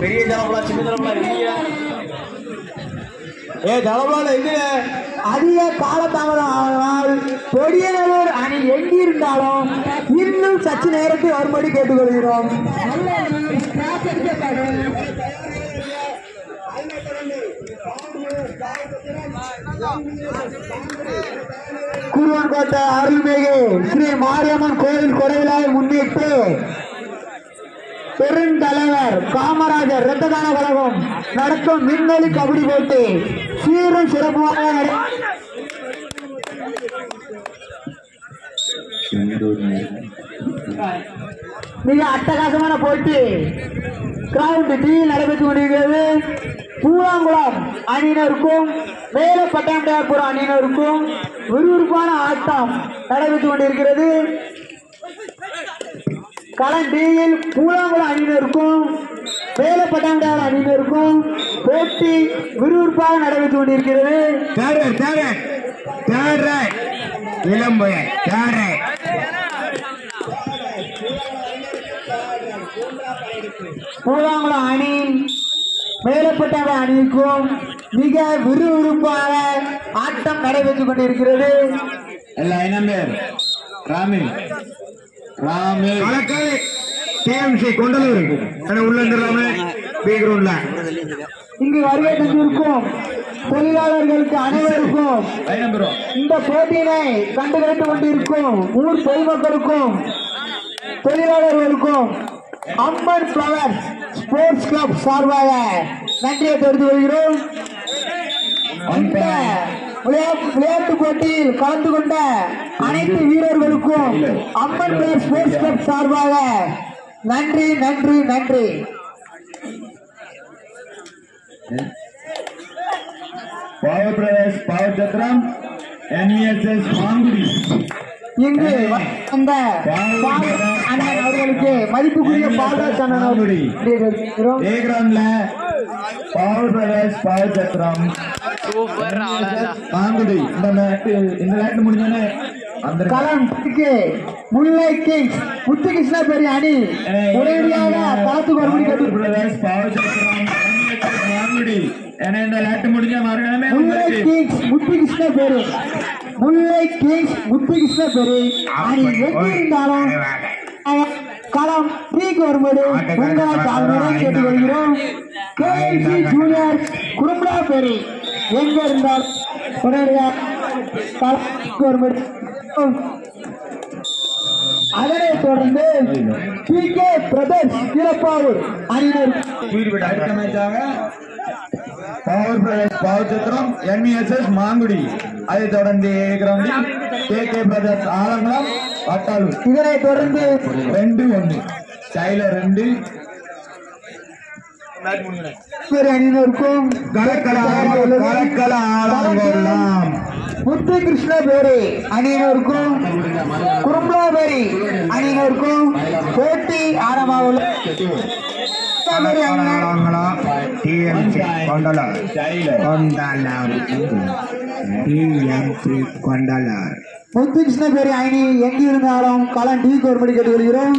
பெரிய ஜலபலா சின்ன ஜலபலா இல்லையா? ஜலபலால எங்க அதிக காலதாமதம் ஆனால் பொடியனூர் அணி எங்கிருந்தாலும் இன்னும் சற்று நேரத்தில் வரும்படி கேட்டுக்கொள்கிறோம். குருவன்கோட்டை அருள்மிகு ஸ்ரீ மாரியம்மன் கோயில் கொடைவிழாவை முன்னிட்டு பெருந்தலைவர் காமராஜர் இரத்த தான கழகம் நடத்தும் விண்வெளி கபடி போட்டி சீரும் சிறப்பாக மிக அட்டகாசமான போட்டி கிரவுண்ட் டியில் நடைபெற்றுக் கொண்டிருக்கிறது. பூலாங்குளம் அணியினருக்கும் மேல பட்டாம்புரம் அணியினருக்கும் விறுவிறுப்பான ஆட்டம் நடைபெற்றுக் கொண்டிருக்கிறது. களம் டியில் பூலாங்குளம் அணியினருக்கும் மேல பட்டாம்புரம் அணியினருக்கும் போட்டி விறுவிறுப்பாக நடைபெற்றுக் கொண்டிருக்கிறது. பூலாங்குளம் அணி மேலப்பட்டாவை அணிக்கும் மிக விறுவிறுப்பாக ஆட்டம் நடைபெற்றுக் கொண்டிருக்கிறது. இங்கு வருகை தந்திருக்கும் தொழிலாளர்களுக்கு அனைவருக்கும் இந்த போட்டியினை கண்டுகளித்துக் கொண்டிருக்கும் ஊர் பொதுமக்களுக்கும் தொழிலாளர்களுக்கும் அம்மன் பிளவர்ஸ் ஸ்போர்ட்ஸ் கிளப் சார்பாக நன்றியை தெரிவித்துக் கொள்கிறோம். இந்த விளையாட்டு போட்டியில் கலந்து கொண்ட அனைத்து வீரர்களுக்கும் அம்மன் பிளவர்ஸ் ஸ்போர்ட்ஸ் கிளப் சார்பாக நன்றி நன்றி நன்றி. பவர் பிரதேஷ் பவர் சத்திரம் என்விஎஸ்எஸ் மாங்குடி இங்கு அந்த அண்ணன் அவர்களுக்கு மதிப்புக்குரிய பாரதாஸ் அண்ணன் மாங்குடி ஏகிராம்ல பவர் பிரதேஷ் பவர் சத்திரம் மாங்குடி இந்த லேட் முடிஞ்சோன்னே களம் முல்லை கிங்ஸ் முத்துகிருஷ்ணா பெரிய அணி உடனடியாக களத்துக்கு வரும்படி கேட்டு பிரதேஷ் பவர் சத்திரம் மாங்குடி இந்த லேட் முடிஞ்ச மறுநாள் முல்லை கிங்ஸ் முத்துகிருஷ்ணா பெரு முல்லை கிங்ஸ் முத்துகிருஷ்ணா பெரு அணி எங்கிருந்தாலும் களம் த்ரீக்கு வரும்போது உங்களை தாழ்மையுடன் கேட்டுக் கொள்கிறோம். கேஎல்சி ஜூனியர் குறும்பலா பெரு எங்க இருந்தாலும் உடனடியாக களத்துக்கு வரும்போது. அதனைத் தொடர்ந்து PK பிரதர்ஸ் திருப்பாவூர் அணியினர் பவர் பிரதேஷ் பவர் சத்திரம் என்விஎஸ்எஸ் மாங்குடி அதைத் தொடர்ந்து KK பிரதர்ஸ் ஆலங்குளம் வட்டாலூர். இதனைத் தொடர்ந்து 2-1 டைலர் 2 அணியினருக்கும் முத்துகிருஷ்ண பேரி அணியினருக்கும் குறும்பலாபேரி அணியினருக்கும் போட்டி ஆரம்பமாக முத்துகிருஷ்ண பேரி அணி எங்கிருந்தாலும் களம் டி கோர்படி கேட்டுக்கொள்கிறோம்.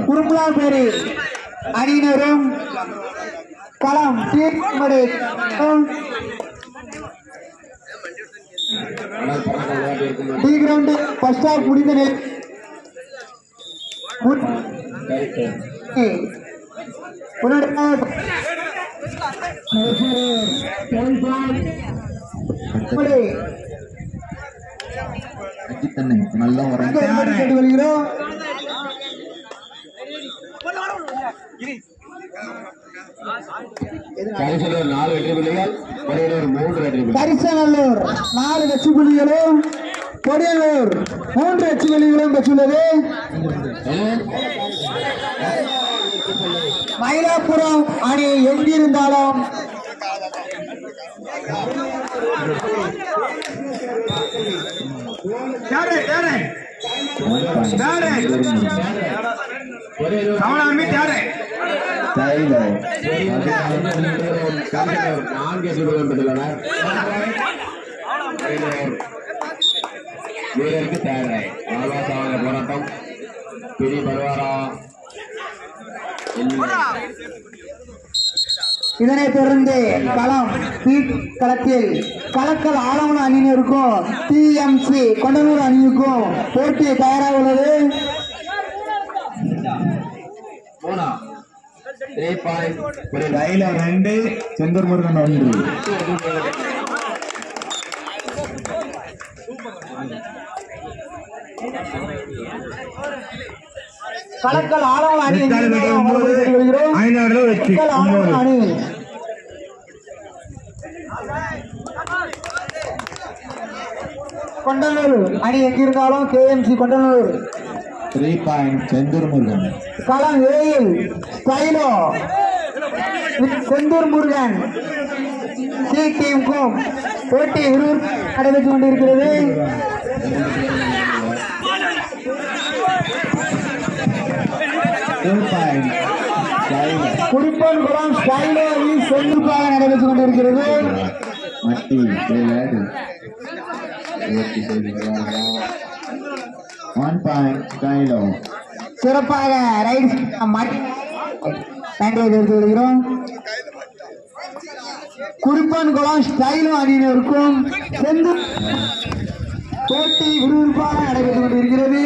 குறும்பலாபேரி அணியினரும் களம் டி கிரவுண்ட் ஃபர்ஸ்ட் ஹாஃப் முடிந்த நிலை கேட்டுக்கொள்கிறோம். கரிசநல்லூர் 4 வெற்றி புள்ளிகளும் கொடியலூர் 3 வெற்றி புள்ளிகளும் பெற்றுள்ளது. மயிலாப்புரம் அணி எங்கிருந்தாலும் வீரருக்கு தேவை கழகம் பிடி பருவாரா இதனைத் தொடர்ந்து களம் களத்தில் கலக்கல் ஆலமன அணியினருக்கும் டிஎம்சி கொண்டலூர் அணியுக்கும் போட்டி தயாராக உள்ளது. 3 பாயிண்ட் கையில 2 செந்தூர் முருகன் 1. கலக்கல் ஆலமன அணி அணி கொண்டலூர் அணி எங்கிருந்தாலும் கேஎம்சி கொண்டலூர் 3 பாயிண்ட் செந்தூர் முருகன். களம் ஏயில் ஸ்டைலோ செந்தூர் முருகன் சி டீமுக்கும் போட்டி நடைபெற்றுக் கொண்டிருக்கிறது. குடிப்பன் குளம் ஸ்டைலோ செந்தூராக நடைபெற்றுக் கொண்டிருக்கிறது. மட்டி 1 பாயிண்ட் கையிலோ. சிறப்பாக ரைட் நன்றியை தெரிவித்து வருகிறோம். குடிப்பன் குளம் ஸ்டைலோ அணியினருக்கும் செந்தூர் போட்டி விறுவிறுப்பாக நடைபெற்றுக் கொண்டிருக்கிறது.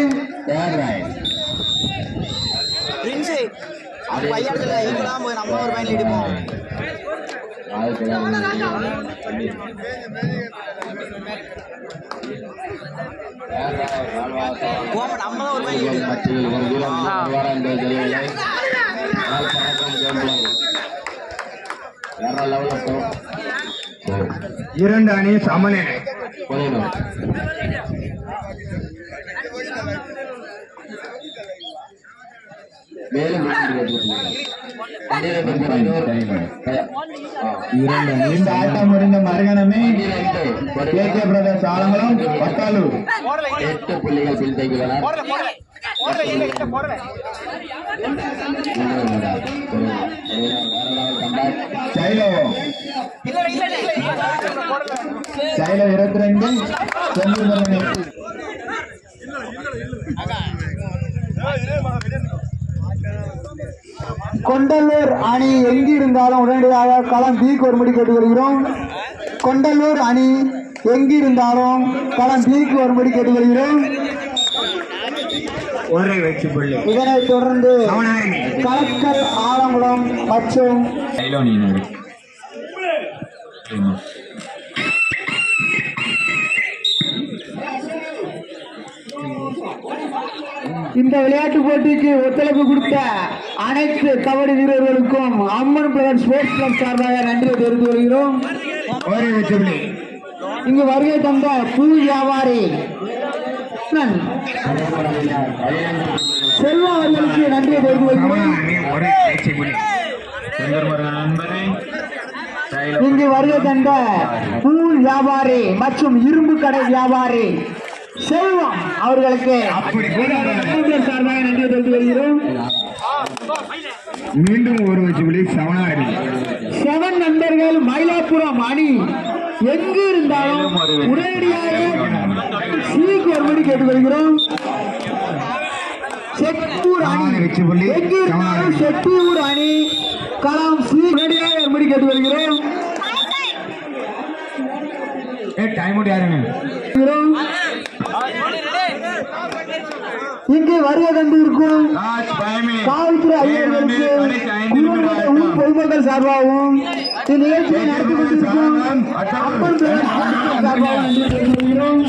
நம்ம ஒரு பையன் இடிப்போம். நம்ம ஒரு பையன் இரண்டு அணி சமநிலை. இந்த ஆட்டம் முடிந்த மறுகணமே கேகே பிரதர்ஸ் ஆலங்குளம் வட்டாலூர் 8 புள்ளிகள் பின்தங்கியுள்ளனர். சைலோ 22 செந்தூர் கொண்டலூர் அணி எங்கிருந்தாலும் உடனடியாக களம் பீக்கு வரும்படி கேட்டு வருகிறோம். கொண்டலூர் அணி எங்கிருந்தாலும் களம் பீக்கு வரும்படி கேட்டு வருகிறோம். ஒரே வெற்றி புள்ளி. இதனைத் தொடர்ந்து கலக்கல் ஆலங்குளம் மற்றும் இந்த விளையாட்டு போட்டிக்கு ஒத்துழைப்பு கொடுத்த அனைத்து கபடி வீரர்களுக்கும் அம்மன் பிரதர் ஸ்போர்ட்ஸ் கிளப் சார்பாக நன்றியை தெரிவித்து வருகிறோம். இங்கு வருகை தந்த பூ வியாபாரி செல்வா அவர்களுக்கு நன்றியை தெரிவித்து வருகிறோம். இங்கு வருகை தந்த பூ வியாபாரி மற்றும் இரும்பு கடை வியாபாரி செல்வம் அவர்களுக்கு சார்பாக நன்றி தெரிவித்து வருகிறோம். மீண்டும் ஒரு வெற்றி புள்ளி சவனாரி. 7 நண்பர்கள் மயிலாப்புரம் அணி எங்கு இருந்தாலும் உடனடியாக சீக்கு வரும்படி கேட்டுக் கொள்கிறோம். செட்டூர் அணி எங்கு இருந்தாலும் செட்டியூர் அணி களம் சி உடனடியாக வரும்படி கேட்டுக் கொள்கிறோம். இங்கு வருகை தந்திருக்கும் காவல்துறை ஐயர்களுக்கு பொதுமக்கள் சார்பாகவும் இந்நிகழ்ச்சியை நடத்தி கொண்டிருக்கும் அப்பன் சார்பாகவும் நன்றி தெரிவிக்கிறோம்.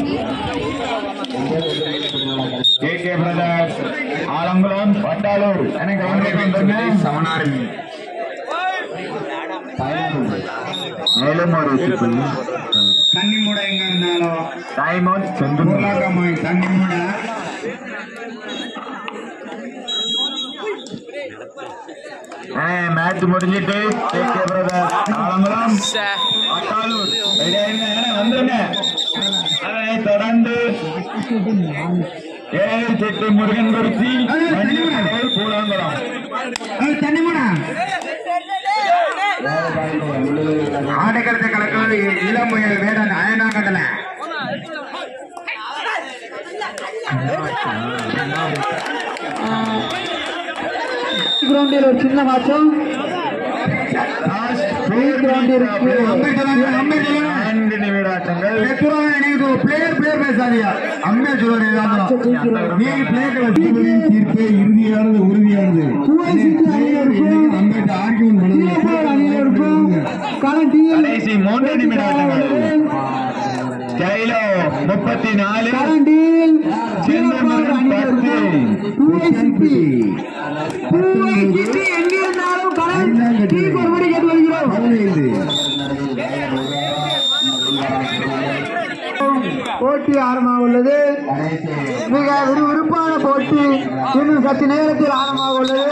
கேகே பிரதர்ஸ் ஆலங்குளம் வட்டாலூர் சவனாரி மேலும் ஒரு வெற்றி புள்ளி. தண்ணி மூட எங்க இருந்தாலும் டைமோன் செந்தூர் தண்ணி மூட மேட்ச் முடிஞ்சிட்டு கேகே பிரதர்ஸ் ஆலங்குளம் வட்டாலூர் வந்துருங்க. அதனை தொடர்ந்து ஏழு செட்டு முருகன் குறிச்சி கூழாங்குளம் ஆடுகளத்தை கலக்கிறது இளமுயல் வேடன் அயனாங்கடல கிரவுண்டில் ஒரு சின்ன மாற்றம். இறுதியானது உறுதியானது கடைசி 3 நிமிட ஆட்டங்கள் 34 போட்டி ஆரம்பமாக உள்ளது. மிக விறுவிறுப்பான போட்டி இன்னும் சற்று நேரத்தில் ஆரம்பமாக உள்ளது.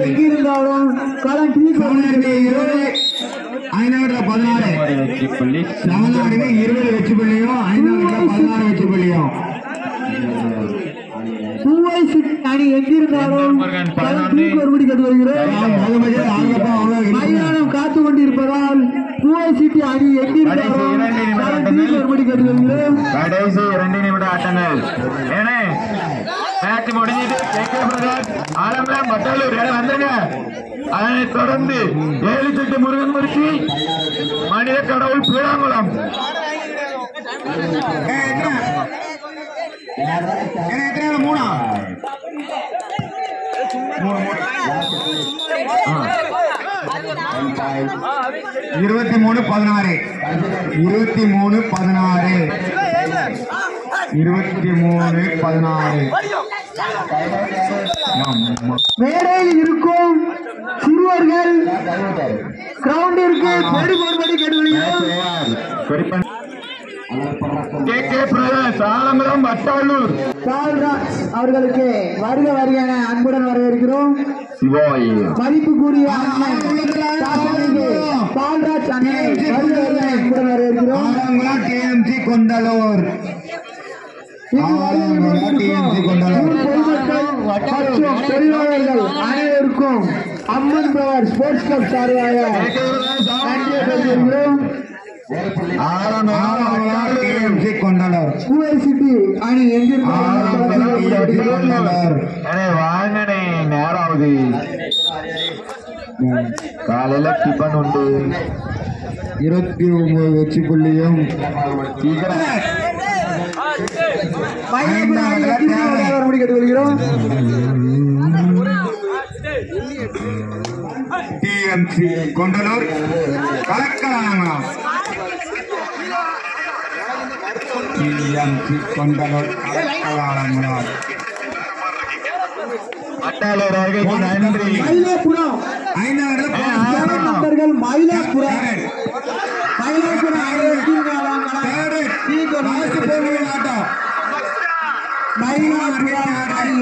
எங்கிருந்தாலும் களம் 16 வெற்றி புள்ளி 20 வெற்றி புள்ளியும் 16 வெற்றி புள்ளியும் அணி எங்கிருந்தாலும் ஒருபடி கட்டு வருகிறோம். மைதானம் காத்து கொண்டிருப்பதால் பூவை சிட்டி அணி எங்கிருந்தாலும் ஒருபடி கட்டு வருகிறோம். கடைசி 2 நிமிட ஆட்டங்கள். ஏனே மேட்ச் முடிஞ்சிட்டு ஆலம்பரம் மட்டலூர் வந்துருங்க. அதனைத் தொடர்ந்து 7 செட்டு முருகன் முடிச்சு மனித கடவுள் பீடாங்குளம். மூணா 23-16 மேடையில் இருக்கும் சிறுவர்கள் கிரவுண்டிற்கு படி போடும்படி கேட்டுக்கொள்கிறோம். ஆலம்பரம் வட்டாளூர் அவர்களுக்கு வருக வருக அன்புடன் வரவேற்கிறோம். மதிப்புக்குரிய பால்ராஜ் அண்ணனை வருக வருக அன்புடன் வரவேற்கிறோம். KMC கொண்டலூர் தொழிலாளர்கள் அனைவருக்கும் அம்மன் பவர் ஸ்போர்ட்ஸ் கிளப் சார்பாக நன்றியை தெரிவிக்கிறோம். சிட்டி அணி வாங்கனே நேராவது காலையில டிபன் உண்டு. 29 வெற்றி புள்ளியும் கேட்டுக்கொள்கிறோம். TMC கொண்டலூர் கலக்கலாம். TMC கொண்டலூர் கலக்கலாம். அட்டாளர்கள் நன்றி. மயிலாப்புரம் நண்பர்கள் மயிலாப்புரம்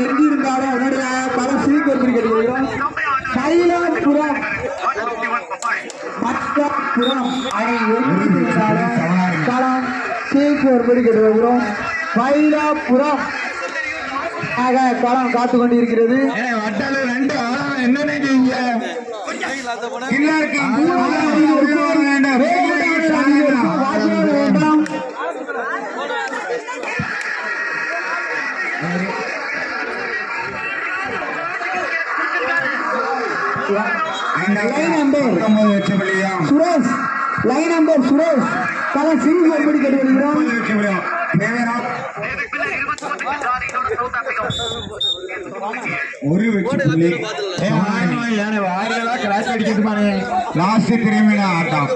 எங்கிருந்தாலும் அவருடைய பல சீக்கிரம் கேட்டுக்கொள்கிறோம். மயிலாப்புரம் மட்டப்புறம் அணி எங்கிருந்தாலும் களம் சீக்கிரம் கேட்டுக்கொள்கிறோம். மயிலாப்புரம் களம் காத்து கொண்டிருக்கிறது. சுரேஷ் லைன் நம்பர் சுரேஷ் களம் சிங்கு எப்படி கேட்டுக்கொள்கிறோம். ஒரு லாஸ்ட் திரும்பின ஆட்டம்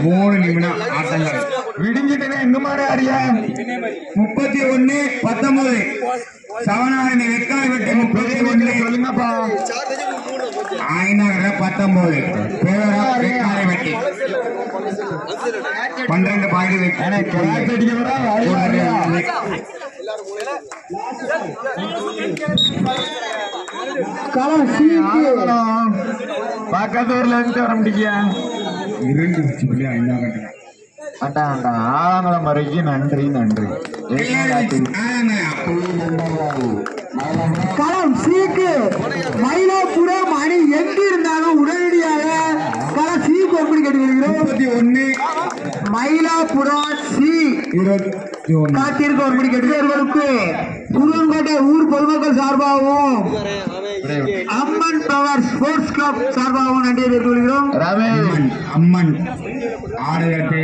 3 நிமிட ஆட்டங்கள் விடிஞ்சிட்டு இன்னும் அறியா 31-19 சவனாரணி வெக்காய் வெட்டி 31 சொல்லுங்கப்பா. 19 பேரா வெக்காய் வெட்டி 12 பாயிண்ட் பக்கத்தூர்ல இருந்து வர முடியா 2 வெற்றி புள்ளி 5 ஆலங்குளம் வரைக்கும் நன்றி. களம் சீக்கு மயிலாப்புரம் அணி எங்க இருந்தாலும் உடனடியாக களம் சீக்கு எப்படி கேட்டுக்கிறோம். 31 மயிலாப்புரம் சி 21 காத்திருக்க ஒருபடி கேட்டுக்கிறவர்களுக்கு புதுங்கோட்டை ஊர் பொதுமக்கள் சார்பாகவும் அம்மன் பவர் ஸ்போர்ட்ஸ் கிளப் சார்பாகவும் நன்றியை தெரிவித்துக் கொள்கிறோம். அம்மன் ஆடுகட்டை